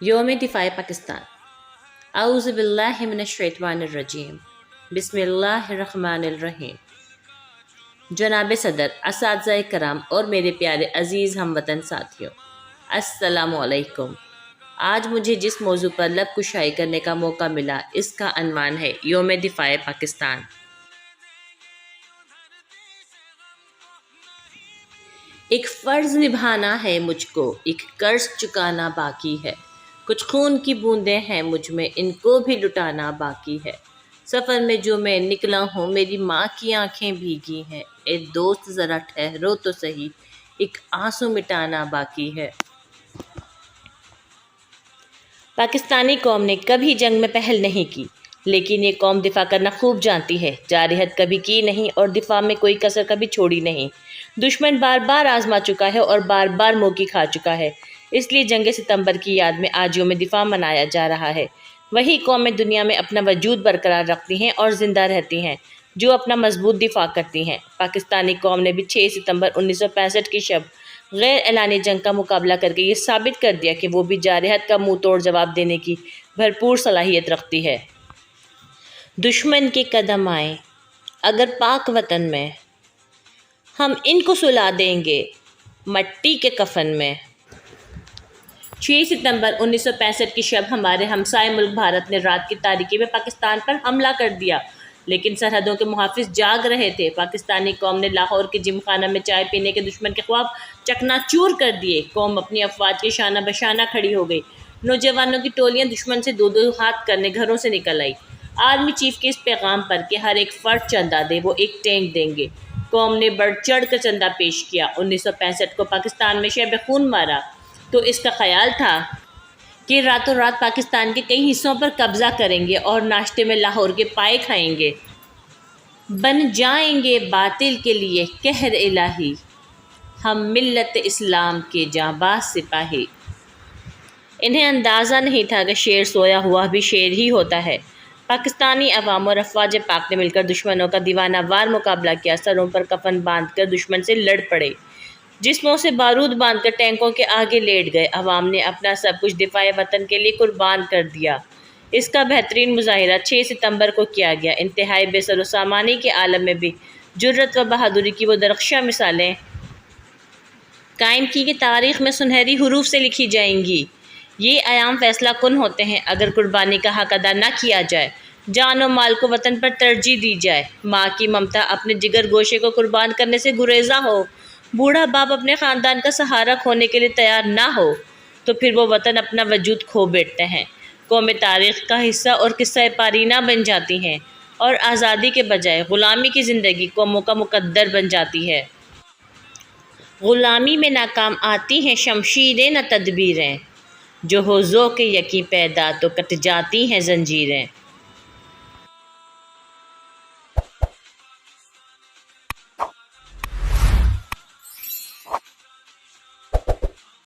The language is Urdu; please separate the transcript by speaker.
Speaker 1: یوم دفاع پاکستان۔ اعوذ باللہ من الشیطان الرجیم، بسم اللہ الرحمن الرحیم۔ جناب صدر، اساتذہ کرام اور میرے پیارے عزیز ہم وطن ساتھیوں، السلام علیکم۔ آج مجھے جس موضوع پر لب کشائی کرنے کا موقع ملا اس کا عنوان ہے یوم دفاع پاکستان۔ ایک فرض نبھانا ہے مجھ کو، ایک قرض چکانا باقی ہے، کچھ خون کی بوندیں ہیں مجھ میں، ان کو بھی لٹانا باقی ہے۔ سفر میں جو میں نکلا ہوں میری ماں کی آنکھیں بھیگی ہیں، اے دوست ذرا ٹھہرو تو سہی، ایک آنسو مٹانا باقی ہے۔ پاکستانی قوم نے کبھی جنگ میں پہل نہیں کی، لیکن یہ قوم دفاع کرنا خوب جانتی ہے، جارحیت کبھی کی نہیں اور دفاع میں کوئی کسر کبھی چھوڑی نہیں۔ دشمن بار بار آزما چکا ہے اور بار بار موقع کھا چکا ہے، اس لیے جنگ ستمبر کی یاد میں آج یوم دفاع منایا جا رہا ہے۔ وہی قومیں دنیا میں اپنا وجود برقرار رکھتی ہیں اور زندہ رہتی ہیں جو اپنا مضبوط دفاع کرتی ہیں۔ پاکستانی قوم نے بھی 6 ستمبر 1965 کی شب غیر اعلانی جنگ کا مقابلہ کر کے یہ ثابت کر دیا کہ وہ بھی جارحیت کا منہ توڑ جواب دینے کی بھرپور صلاحیت رکھتی ہے۔ دشمن کے قدم آئیں اگر پاک وطن میں، ہم ان کو سلا دیں گے مٹی کے کفن میں۔ 6 ستمبر 1965 کی شب ہمارے ہمسائے ملک بھارت نے رات کی تاریکی میں پاکستان پر حملہ کر دیا، لیکن سرحدوں کے محافظ جاگ رہے تھے۔ پاکستانی قوم نے لاہور کے جم خانہ میں چائے پینے کے دشمن کے خواب چکنا چور کر دیے۔ قوم اپنی افواج کے شانہ بشانہ کھڑی ہو گئی۔ نوجوانوں کی ٹولیاں دشمن سے دو دو ہاتھ کرنے گھروں سے نکل آئی۔ آرمی چیف کے اس پیغام پر کہ ہر ایک فرد چندہ دے، وہ ایک ٹینک دیں گے، قوم نے بڑھ چڑھ کر چندہ پیش کیا۔ 1965 کو پاکستان میں شب خون مارا تو اس کا خیال تھا کہ راتوں رات پاکستان کے کئی حصوں پر قبضہ کریں گے اور ناشتے میں لاہور کے پائے کھائیں گے۔ بن جائیں گے باطل کے لیے قہر الہی، ہم ملت اسلام کے جانباز سپاہی۔ انہیں اندازہ نہیں تھا کہ شیر سویا ہوا بھی شیر ہی ہوتا ہے۔ پاکستانی عوام اور افواج پاک نے مل کر دشمنوں کا دیوانہ وار مقابلہ کیا، سروں پر کفن باندھ کر دشمن سے لڑ پڑے، جسموں سے بارود باندھ کر ٹینکوں کے آگے لیٹ گئے۔ عوام نے اپنا سب کچھ دفاع وطن کے لیے قربان کر دیا۔ اس کا بہترین مظاہرہ 6 ستمبر کو کیا گیا۔ انتہائی بے سر و سامانی کے عالم میں بھی جرأت و بہادری کی وہ درخشاں مثالیں قائم کی کہ تاریخ میں سنہری حروف سے لکھی جائیں گی۔ یہ ایام فیصلہ کن ہوتے ہیں اگر قربانی کا حق ادا نہ کیا جائے، جان و مال کو وطن پر ترجیح دی جائے، ماں کی ممتا اپنے جگر گوشے کو قربان کرنے سے گریزاں ہو، بوڑھا باپ اپنے خاندان کا سہارا کھونے کے لیے تیار نہ ہو، تو پھر وہ وطن اپنا وجود کھو بیٹھتے ہیں، قومی تاریخ کا حصہ اور قصہ پارینہ بن جاتی ہیں اور آزادی کے بجائے غلامی کی زندگی قوموں کا مقدر بن جاتی ہے۔ غلامی میں ناکام آتی ہیں شمشیریں نہ تدبیریں، جو ہو ذوق یقین پیدا تو کٹ جاتی ہیں زنجیریں۔